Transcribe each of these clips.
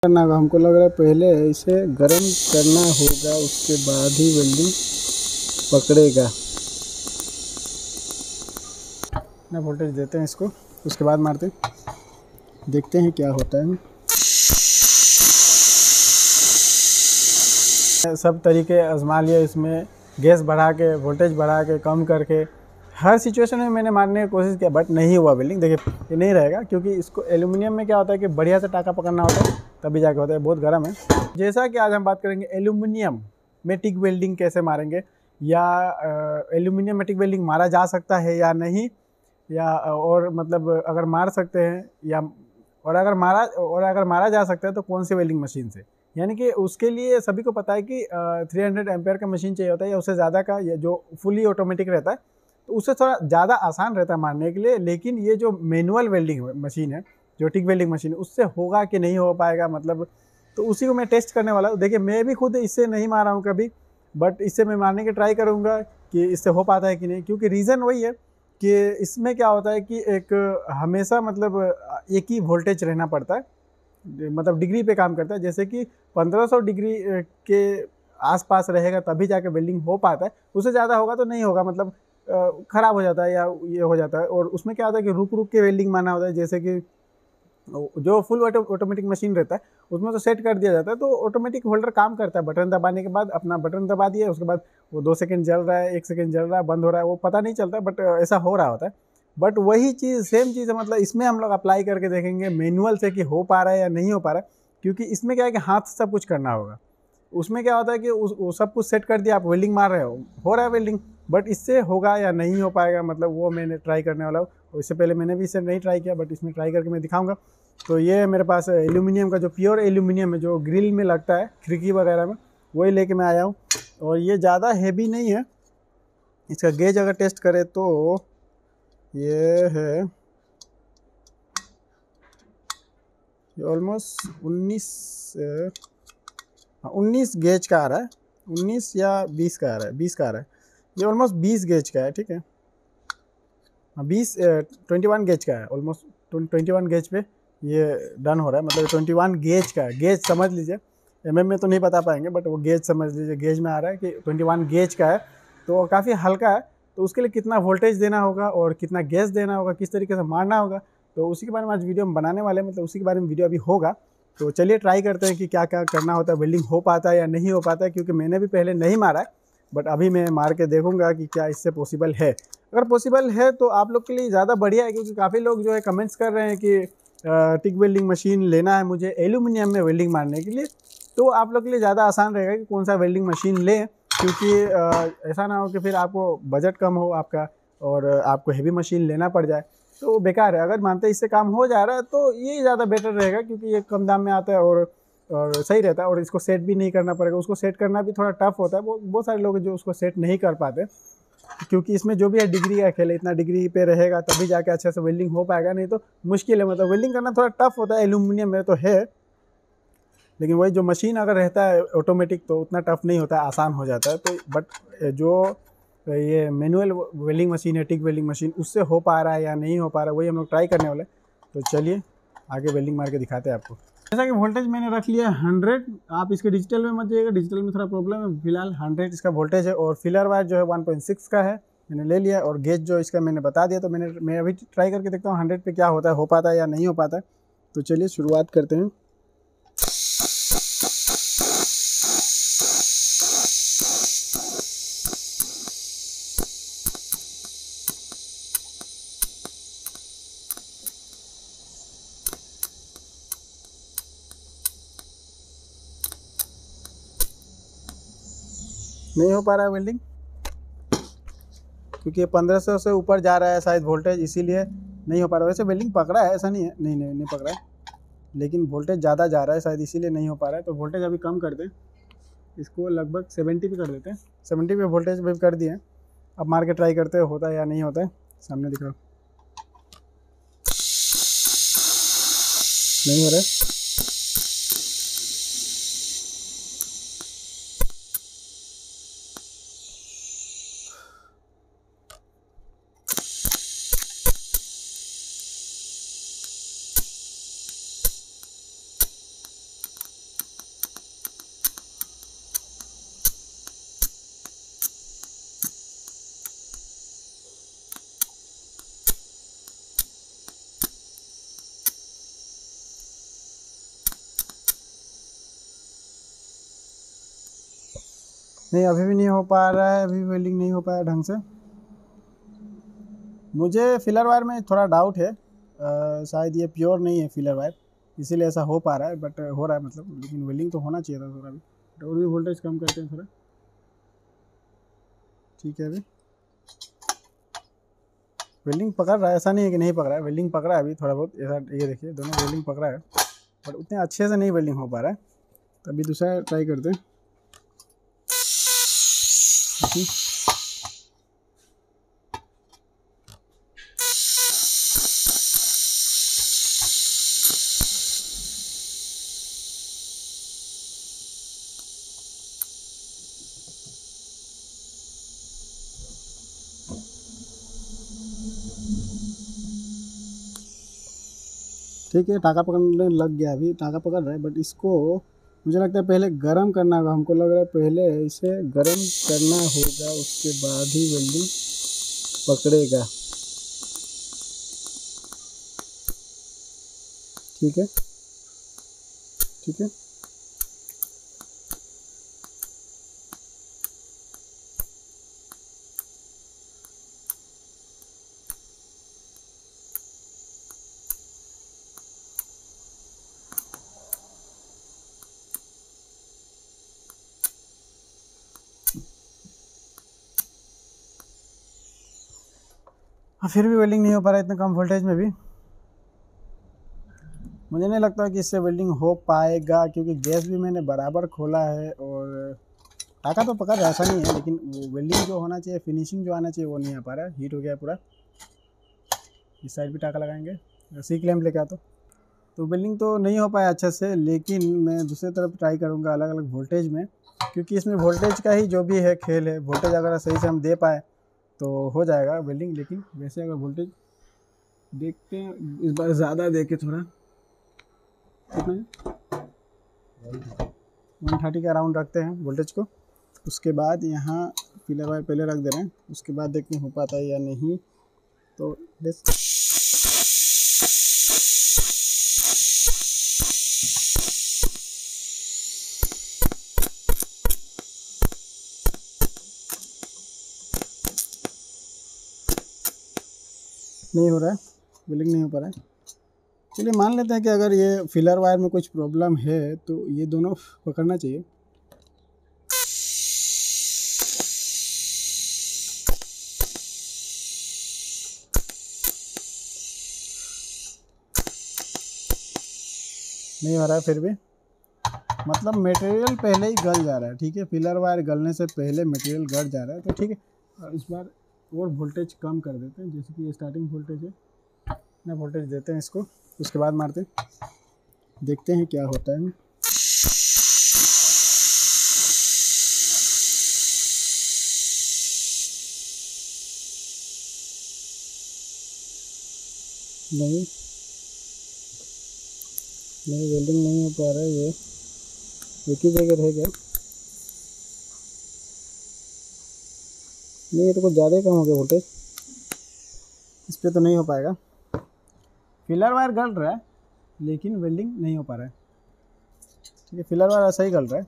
करना होगा। हमको लग रहा है पहले इसे गर्म करना होगा, उसके बाद ही वेल्डिंग पकड़ेगा। ना वोल्टेज देते हैं इसको, उसके बाद मारते हैं, देखते हैं क्या होता है। सब तरीके आजमा लिए, इसमें गैस बढ़ा के, वोल्टेज बढ़ा के, कम करके, हर सिचुएशन में मैंने मारने की कोशिश किया, बट नहीं हुआ वेल्डिंग। देखिए ये नहीं रहेगा, क्योंकि इसको एल्यूमिनियम में क्या होता है कि बढ़िया से टाँका पकड़ना होता है, तभी जाके होता है। बहुत गर्म है। जैसा कि आज हम बात करेंगे एल्यूमिनियम में टिक वेल्डिंग कैसे मारेंगे, या एल्यूमिनियम में टिक वेल्डिंग मारा जा सकता है या नहीं, या और मतलब अगर मार सकते हैं, या और अगर मारा जा सकता है तो कौन सी वेल्डिंग मशीन से। यानी कि उसके लिए सभी को पता है कि 300 एम्पेयर का मशीन चाहिए होता है, या उससे ज़्यादा का, ये जो फुली ऑटोमेटिक रहता है, तो उससे थोड़ा ज़्यादा आसान रहता है मारने के लिए। लेकिन ये जो मैनुअल वेल्डिंग मशीन है, जो टिक वेल्डिंग मशीन है, उससे होगा कि नहीं हो पाएगा, मतलब तो उसी को मैं टेस्ट करने वाला हूँ। देखिए मैं भी खुद इससे नहीं मारा हूँ कभी, बट इससे मैं मारने की ट्राई करूँगा कि इससे हो पाता है कि नहीं। क्योंकि रीज़न वही है कि इसमें क्या होता है कि एक हमेशा मतलब एक ही वोल्टेज रहना पड़ता है, मतलब डिग्री पे काम करता है। जैसे कि 1500 डिग्री के आसपास रहेगा तभी जाके वेल्डिंग हो पाता है, उससे ज़्यादा होगा तो नहीं होगा, मतलब ख़राब हो जाता है या ये हो जाता है। और उसमें क्या होता है कि रुक रुक के वेल्डिंग मारना होता है। जैसे कि जो फुल ऑटोमेटिक मशीन रहता है उसमें तो सेट कर दिया जाता है, तो ऑटोमेटिक होल्डर काम करता है। बटन दबाने के बाद अपना बटन दबा दिया, उसके बाद वो 2 सेकंड जल रहा है, 1 सेकंड जल रहा है, बंद हो रहा है, वो पता नहीं चलता, बट ऐसा हो रहा होता है। बट वही चीज़, सेम चीज़ है, मतलब इसमें हम लोग अप्लाई करके देखेंगे मैनुअल से कि हो पा रहा है या नहीं हो पा रहा है। क्योंकि इसमें क्या है कि हाथ से सब कुछ करना होगा। उसमें क्या होता है कि वो सब कुछ सेट कर दिया, आप वेल्डिंग मार रहे हो रहा है वेल्डिंग, बट इससे होगा या नहीं हो पाएगा, मतलब वो मैंने ट्राई करने वाला हूँ। इससे पहले मैंने भी इसे नहीं ट्राई किया, बट इसमें ट्राई करके मैं दिखाऊंगा। तो ये मेरे पास एल्यूमिनियम का, जो प्योर एल्यूमिनियम है, जो ग्रिल में लगता है खिड़की वगैरह में, वही लेके मैं आया हूँ। और ये ज़्यादा हैवी नहीं है। इसका गेज अगर टेस्ट करें तो ये है, ये ऑलमोस्ट 19 गेज का आ रहा है, 19 या 20 का आ रहा है, 20 का आ रहा है। ये ऑलमोस्ट 20 गेज का है, ठीक है। हाँ 21 गेज का है, ऑलमोस्ट 21 गेज पे ये डन हो रहा है। मतलब 21 गेज का है, गेज समझ लीजिए, एमएम में तो नहीं बता पाएंगे, बट वो गेज समझ लीजिए, गेज में आ रहा है कि 21 गेज का है। तो काफ़ी हल्का है। तो उसके लिए कितना वोल्टेज देना होगा और कितना गैस देना होगा, किस तरीके से मारना होगा, तो उसी के बारे में आज वीडियो हम बनाने वाले हैं। मतलब उसी के बारे में वीडियो अभी होगा। तो चलिए ट्राई करते हैं कि क्या क्या करना होता है, वेल्डिंग हो पाता है या नहीं हो पाता है। क्योंकि मैंने भी पहले नहीं मारा है, बट अभी मैं मार के देखूंगा कि क्या इससे पॉसिबल है। अगर पॉसिबल है तो आप लोग के लिए ज़्यादा बढ़िया है, क्योंकि काफ़ी लोग जो है कमेंट्स कर रहे हैं कि टिक वेल्डिंग मशीन लेना है मुझे एल्यूमिनियम में वेल्डिंग मारने के लिए। तो आप लोग के लिए ज़्यादा आसान रहेगा कि कौन सा वेल्डिंग मशीन लें। क्योंकि ऐसा ना हो कि फिर आपको बजट कम हो आपका और आपको हेवी मशीन लेना पड़ जाए, तो बेकार है। अगर मानते इससे काम हो जा रहा है तो ये ज़्यादा बेटर रहेगा, क्योंकि ये कम दाम में आता है और सही रहता है। और इसको सेट भी नहीं करना पड़ेगा, उसको सेट करना भी थोड़ा टफ होता है। बहुत सारे लोग जो उसको सेट नहीं कर पाते, क्योंकि इसमें जो भी है डिग्री का खेल है, इतना डिग्री पे रहेगा तभी जाके अच्छे से वेल्डिंग हो पाएगा, नहीं तो मुश्किल है। मतलब वेल्डिंग करना थोड़ा टफ होता है, एल्यूमिनियम में तो है, लेकिन वही जो मशीन अगर रहता है ऑटोमेटिक तो उतना टफ नहीं होता है, आसान हो जाता है। तो बट जो ये मैनुअल वेल्डिंग मशीन है, टिक वेल्डिंग मशीन, उससे हो पा रहा है या नहीं हो पा रहा है, वही हम लोग ट्राई करने वाले। तो चलिए आगे वेल्डिंग मार के दिखाते हैं आपको। जैसा कि वोल्टेज मैंने रख लिया 100। आप इसके डिजिटल में मत जाइएगा, डिजिटल में थोड़ा प्रॉब्लम है। फिलहाल 100 इसका वोल्टेज है, और फिलर वायर जो है 1.6 का है, मैंने ले लिया। और गेज जो इसका मैंने बता दिया। तो मैं अभी ट्राई करके देखता हूँ 100 पे क्या होता है, हो पाता है या नहीं हो पाता है। तो चलिए शुरुआत करते हैं। नहीं हो पा रहा है वेल्डिंग, क्योंकि 1500 से ऊपर जा रहा है शायद वोल्टेज, इसीलिए नहीं हो पा रहा है। वैसे वेल्डिंग पकड़ा है, ऐसा नहीं है, नहीं पकड़ा है, लेकिन वोल्टेज ज़्यादा जा रहा है शायद, इसीलिए नहीं हो पा रहा है। तो वोल्टेज अभी कम कर दें, इसको लगभग 70 पे कर देते हैं। 70 पे वोल्टेज भी कर दिए। अब मार के ट्राई करते हैं होता है या नहीं होता है। सामने दिखाओ, नहीं हो रहा है। नहीं, अभी भी नहीं हो पा रहा है, अभी वेल्डिंग नहीं हो पाया ढंग से। मुझे फिलर वायर में थोड़ा डाउट है, शायद ये प्योर नहीं है फिलर वायर, इसीलिए ऐसा हो पा रहा है, बट हो रहा है मतलब, लेकिन वेल्डिंग तो होना चाहिए था थोड़ा भी। और भी वोल्टेज कम करते हैं थोड़ा, ठीक है। अभी वेल्डिंग पकड़ रहा है, ऐसा नहीं है कि नहीं पकड़ रहा है, वेल्डिंग पकड़ा है अभी थोड़ा बहुत, ऐसा ये देखिए दोनों वेल्डिंग पकड़ा है, बट उतने अच्छे से नहीं वेल्डिंग हो पा रहा है। तो अभी दूसरा ट्राई करते हैं। ठीक है, टाँका पकड़ने लग गया, अभी टाँका पकड़ रहा है, बट इसको मुझे लगता है पहले गरम करना होगा, हमको लग रहा है पहले इसे गरम करना होगा, उसके बाद ही वेल्डिंग पकड़ेगा। ठीक है, ठीक है। हाँ, फिर भी वेल्डिंग नहीं हो पा रहा है इतने कम वोल्टेज में भी। मुझे नहीं लगता कि इससे वेल्डिंग हो पाएगा, क्योंकि गैस भी मैंने बराबर खोला है और टाँका तो पकड़ रहा है, ऐसा नहीं है, लेकिन वो वेल्डिंग जो होना चाहिए, फिनिशिंग जो आना चाहिए वो नहीं आ पा रहा है। हीट हो गया पूरा। इस साइड भी टाँका लगाएंगे, सी क्लैंप लेके आता तो वेल्डिंग तो नहीं हो पाया अच्छे से, लेकिन मैं दूसरी तरफ ट्राई करूँगा अलग अलग वोल्टेज में, क्योंकि इसमें वोल्टेज का ही जो भी है खेल है। वोल्टेज अगर सही से हम दे पाए तो हो जाएगा वेल्डिंग, लेकिन वैसे अगर वोल्टेज देखते हैं इस बार ज़्यादा दे के थोड़ा, कितना 130 के अराउंड रखते हैं वोल्टेज को। उसके बाद यहाँ फिलर वायर पहले रख दे रहे हैं, उसके बाद देखते हैं हो पाता है या नहीं। तो नहीं हो रहा है, वेल्डिंग नहीं हो पा रहा है। चलिए मान लेते हैं कि अगर ये फिलर वायर में कुछ प्रॉब्लम है तो ये दोनों पकड़ना चाहिए। नहीं हो रहा है फिर भी, मतलब मटेरियल पहले ही गल जा रहा है। ठीक है, फिलर वायर गलने से पहले मटेरियल गल जा रहा है, तो ठीक है। और इस बार और वोल्टेज कम कर देते हैं, जैसे कि ये स्टार्टिंग वोल्टेज है, इतना वोल्टेज देते हैं इसको, उसके बाद मारते हैं, देखते हैं क्या होता है। नहीं नहीं, वेल्डिंग नहीं हो पा रहा है, ये एक ही जगह रह गया। नहीं, ये तो कुछ ज़्यादा ही कम हो गया वोल्टेज, इस पर तो नहीं हो पाएगा। फिलर वायर गल रहा है लेकिन वेल्डिंग नहीं हो पा रहा है। ठीक है, फिलर वायर ऐसा ही गल रहा है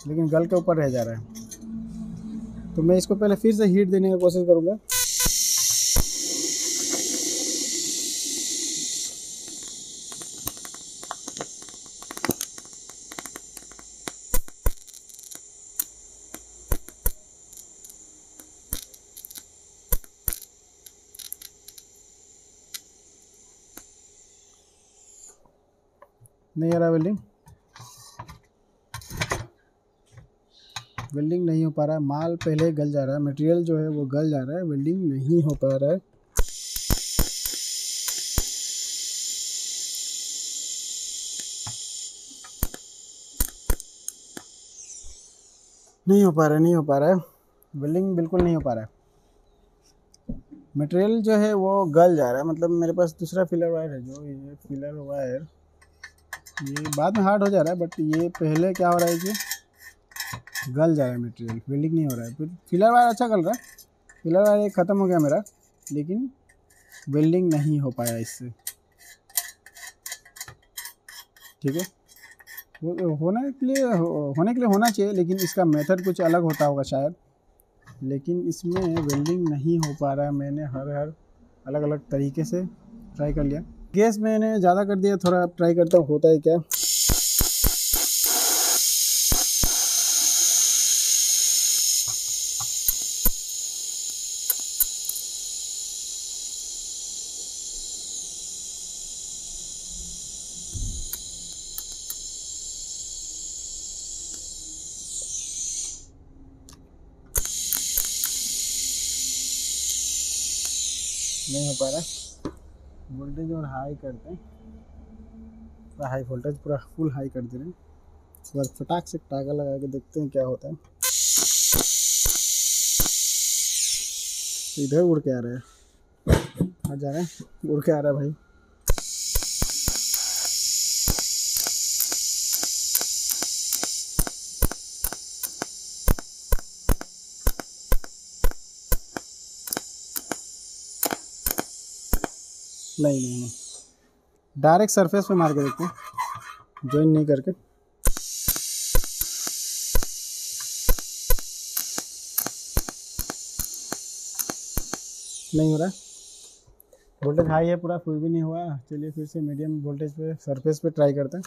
लेकिन गल के ऊपर रह जा रहा है। तो मैं इसको पहले फिर से हीट देने की कोशिश करूँगा। नहीं आ रहा वेल्डिंग, वेल्डिंग नहीं हो पा रहा है। माल पहले गल जा रहा है, मटेरियल जो है वो गल जा रहा है, वेल्डिंग नहीं हो पा रहा है। नहीं हो पा रहा है, नहीं हो पा रहा है, वेल्डिंग बिल्कुल नहीं हो पा रहा है। मटेरियल जो है वो गल जा रहा है, मतलब मेरे पास दूसरा फिलर वायर है, जो ये फिलर वायर ये बाद में हार्ड हो जा रहा है, बट ये पहले क्या हो रहा है कि गल जा रहा है मटेरियल, वेल्डिंग नहीं हो रहा है। फिर फिलर वायर अच्छा गल रहा है, फिलर वायर एक ख़त्म हो गया मेरा, लेकिन वेल्डिंग नहीं हो पाया इससे। ठीक है, होने के लिए होना चाहिए, लेकिन इसका मेथड कुछ अलग होता होगा शायद। लेकिन इसमें वेल्डिंग नहीं हो पा रहा है। मैंने हर अलग अलग तरीके से ट्राई कर लिया। गैस मैंने ज़्यादा कर दिया, थोड़ा ट्राई करता हूँ होता है क्या। नहीं हो पा रहा। वोल्टेज और हाई करते हैं, पूरा हाई वोल्टेज, पूरा फुल हाई कर दे रहे हैं। उसके बाद फटाक से टाका लगा के देखते हैं क्या होता है। तो इधर उड़ के आ रहा है, आ जा रहा है, उड़ के आ रहा है भाई। नहीं, डायरेक्ट सरफेस पे मार के देखते हैं, ज्वाइन नहीं करके। नहीं हो रहा है, वोल्टेज हाई है पूरा, फिर भी नहीं हुआ। चलिए फिर से मीडियम वोल्टेज पे सरफेस पे ट्राई करते हैं।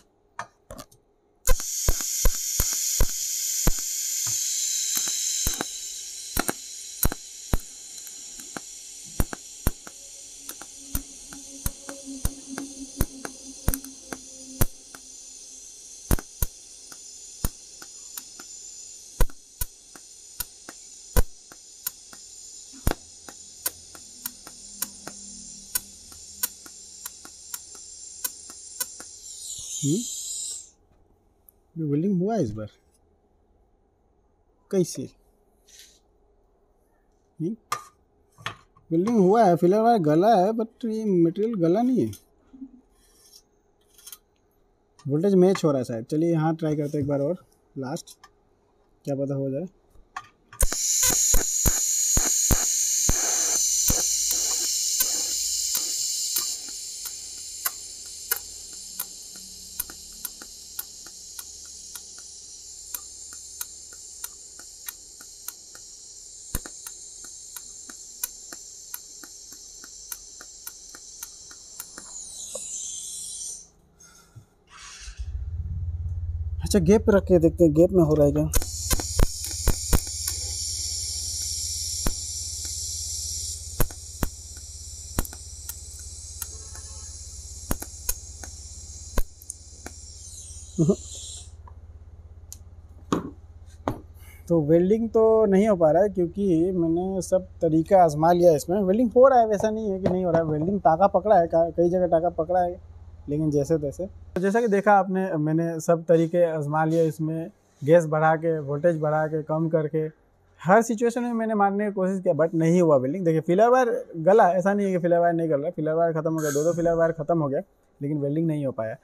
वेल्डिंग हुआ है इस बार कैसे? वेल्डिंग हुआ है, फिलहाल गला है, बट ये मटेरियल गला नहीं है। वोल्टेज मैच हो रहा है शायद। चलिए यहाँ ट्राई करते हैं एक बार और, लास्ट, क्या पता हो जाए। अच्छा गैप रख के देखते हैं, गैप में हो रहा है क्या। तो वेल्डिंग तो नहीं हो पा रहा है, क्योंकि मैंने सब तरीका आजमा लिया। इसमें वेल्डिंग हो रहा है, वैसा नहीं है कि नहीं हो रहा है। वेल्डिंग टाका पकड़ा है, कई जगह टाका पकड़ा है, लेकिन जैसे तैसे। तो जैसा कि देखा आपने, मैंने सब तरीके आजमा लिए। इसमें गैस बढ़ा के, वोल्टेज बढ़ा के, कम करके, हर सिचुएशन में मैंने मारने की कोशिश किया, बट नहीं हुआ वेल्डिंग। देखिए फिलर वायर गला, ऐसा नहीं है कि फिलर वायर नहीं गल रहा, फिलर वायर खत्म हो गया, दो फिलर वायर खत्म हो गया, लेकिन वेल्डिंग नहीं हो पाया।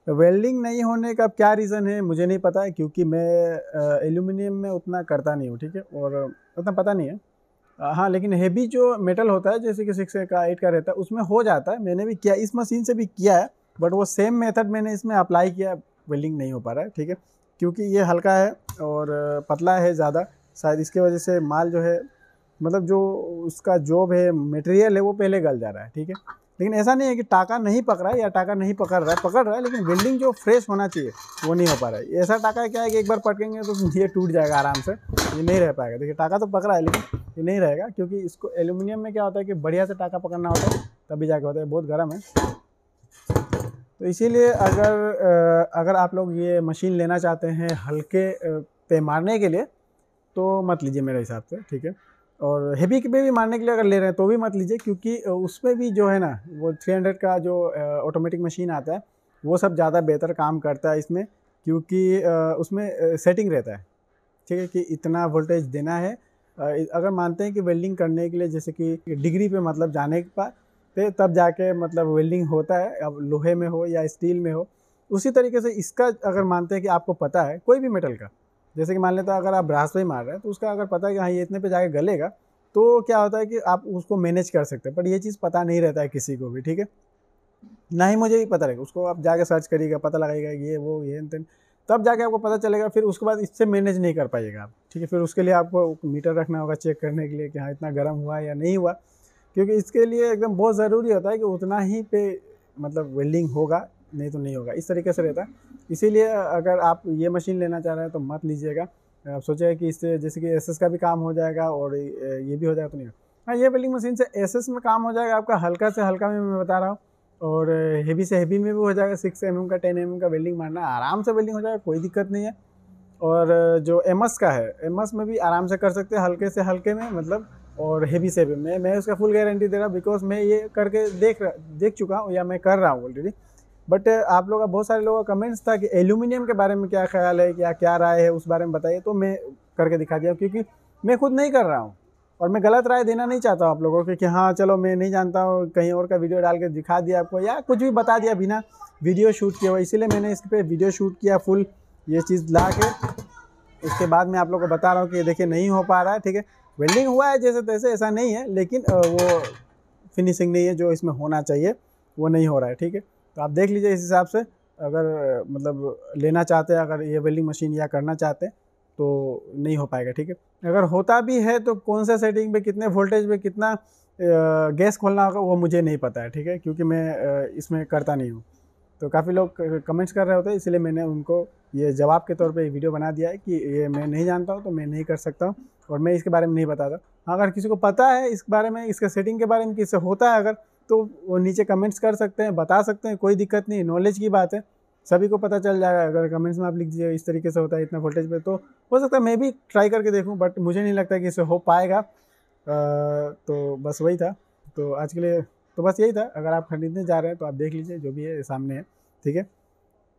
तो वेल्डिंग नहीं होने का क्या रीज़न है मुझे नहीं पता है, क्योंकि मैं एल्यूमिनियम में उतना करता नहीं हूँ, ठीक है, और उतना पता नहीं है। हाँ, लेकिन हेवी जो मेटल होता है, जैसे कि 6 का 8 का रहता है, उसमें हो जाता है। मैंने भी किया, इस मशीन से भी किया है, बट वो सेम मेथड मैंने इसमें अप्लाई किया, वेल्डिंग नहीं हो पा रहा है, ठीक है, क्योंकि ये हल्का है और पतला है ज़्यादा, शायद इसके वजह से माल जो है, मतलब जो उसका जॉब है, मटेरियल है, वो पहले गल जा रहा है, ठीक है। लेकिन ऐसा नहीं है कि टाका नहीं पकड़ा है या टाका नहीं पकड़ रहा है, लेकिन वेल्डिंग जो फ्रेश होना चाहिए वो नहीं हो पा रहा है। ऐसा टाका क्या है कि एक बार पटकेंगे तो ये टूट जाएगा आराम से, ये नहीं रह पाएगा। देखिए टाका तो पकड़ा है, लेकिन ये नहीं रहेगा, क्योंकि इसको एल्यूमिनियम में क्या होता है कि बढ़िया से टाका पकड़ना होता है, तभी जाके होता है। बहुत गर्म है, तो इसीलिए अगर आप लोग ये मशीन लेना चाहते हैं हल्के पे मारने के लिए, तो मत लीजिए मेरे हिसाब से, ठीक है। और हेवी पे भी मारने के लिए अगर ले रहे हैं तो भी मत लीजिए, क्योंकि उसमें भी जो है ना, वो 300 का जो ऑटोमेटिक मशीन आता है, वो सब ज़्यादा बेहतर काम करता है इसमें, क्योंकि उसमें सेटिंग रहता है, ठीक है, कि इतना वोल्टेज देना है। अगर मानते हैं कि वेल्डिंग करने के लिए, जैसे कि डिग्री पे मतलब जाने के बाद पे तब जाके मतलब वेल्डिंग होता है, अब लोहे में हो या स्टील में हो, उसी तरीके से इसका अगर मानते हैं कि आपको पता है कोई भी मेटल का, जैसे कि मान लेते हैं अगर आप ब्रास पे मार रहे हैं, तो उसका अगर पता है कि हाँ ये इतने पे जाके गलेगा, तो क्या होता है कि आप उसको मैनेज कर सकते हैं। पर ये चीज़ पता नहीं रहता है किसी को भी, ठीक है, ना ही मुझे भी पता रहेगा। उसको आप जाके सर्च करिएगा, पता लगाइएगा ये वो ये तब जाके आपको पता चलेगा। फिर उसके बाद इससे मैनेज नहीं कर पाइएगा आप, ठीक है। फिर उसके लिए आपको मीटर रखना होगा चेक करने के लिए कि हाँ इतना गर्म हुआ या नहीं हुआ, क्योंकि इसके लिए एकदम बहुत ज़रूरी होता है कि उतना ही पे मतलब वेल्डिंग होगा, नहीं तो नहीं होगा, इस तरीके से रहता है। इसीलिए अगर आप ये मशीन लेना चाह रहे हैं तो मत लीजिएगा। आप सोचेगा कि इससे जैसे कि एसएस का भी काम हो जाएगा और ये भी हो जाएगा, तो नहीं। हाँ, ये वेल्डिंग मशीन से एसएस में काम हो जाएगा आपका, हल्का से हल्का में मैं बता रहा हूँ, और हेवी से हेवी में भी हो जाएगा। 6 mm का 10 mm का वेल्डिंग मारना आराम से वेल्डिंग हो जाएगा, कोई दिक्कत नहीं है। और जो एमएस का है, एमएस में भी आराम से कर सकते हैं, हल्के से हल्के में मतलब, और हेवी से हेवी में। मैं उसका फुल गारंटी दे रहा हूँ, बिकॉज मैं ये करके देख चुका हूँ, या मैं कर रहा हूँ ऑलरेडी। बट आप लोग का, बहुत सारे लोगों का कमेंट्स था कि एल्यूमिनियम के बारे में क्या ख्याल है, क्या राय है, उस बारे में बताइए। तो मैं करके दिखा दिया, क्योंकि मैं खुद नहीं कर रहा हूँ और मैं गलत राय देना नहीं चाहता हूँ आप लोगों को कि हाँ चलो मैं नहीं जानता हूँ, कहीं और का वीडियो डाल के दिखा दिया आपको, या कुछ भी बता दिया बिना वीडियो शूट किया हुआ। इसीलिए मैंने इस पर वीडियो शूट किया फुल, ये चीज़ ला के उसके बाद मैं आप लोगों को बता रहा हूँ कि देखिए नहीं हो पा रहा है, ठीक है। वेल्डिंग हुआ है जैसे तैसे, ऐसा नहीं है, लेकिन वो फिनिशिंग नहीं है जो इसमें होना चाहिए, वो नहीं हो रहा है, ठीक है। तो आप देख लीजिए इस हिसाब से, अगर मतलब लेना चाहते हैं, अगर ये वेल्डिंग मशीन या करना चाहते हैं तो नहीं हो पाएगा, ठीक है। अगर होता भी है तो कौन सा सेटिंग पे, कितने वोल्टेज पे, कितना गैस खोलना होगा, वो मुझे नहीं पता है, ठीक है, क्योंकि मैं इसमें करता नहीं हूँ। तो काफ़ी लोग कमेंट्स कर रहे होते हैं, इसलिए मैंने उनको ये जवाब के तौर पे ये वीडियो बना दिया है कि ये मैं नहीं जानता हूँ तो मैं नहीं कर सकता हूँ, और मैं इसके बारे में नहीं बताता। हाँ, अगर किसी को पता है इस बारे में, इसका सेटिंग के बारे में, किससे होता है अगर, तो वो नीचे कमेंट्स कर सकते हैं, बता सकते हैं, कोई दिक्कत नहीं, नॉलेज की बात है, सभी को पता चल जाएगा। अगर कमेंट्स में आप लिख दीजिए इस तरीके से होता है इतना वोल्टेज पे, तो हो सकता है मैं भी ट्राई करके देखूँ, बट मुझे नहीं लगता कि इससे हो पाएगा। तो बस वही था, तो आज के लिए तो बस यही था। अगर आप खरीदने जा रहे हैं तो आप देख लीजिए, जो भी है सामने है, ठीक है।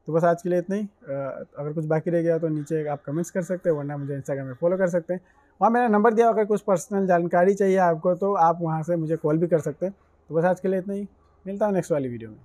तो बस आज के लिए इतना ही। अगर कुछ बाकी रह गया तो नीचे आप कमेंट्स कर सकते हैं, वरना मुझे इंस्टाग्राम में फॉलो कर सकते हैं, वहाँ मेरा नंबर दिया। अगर कुछ पर्सनल जानकारी चाहिए आपको तो आप वहाँ से मुझे कॉल भी कर सकते हैं। तो बस आज के लिए इतना ही, मिलता हूँ नेक्स्ट वाली वीडियो में।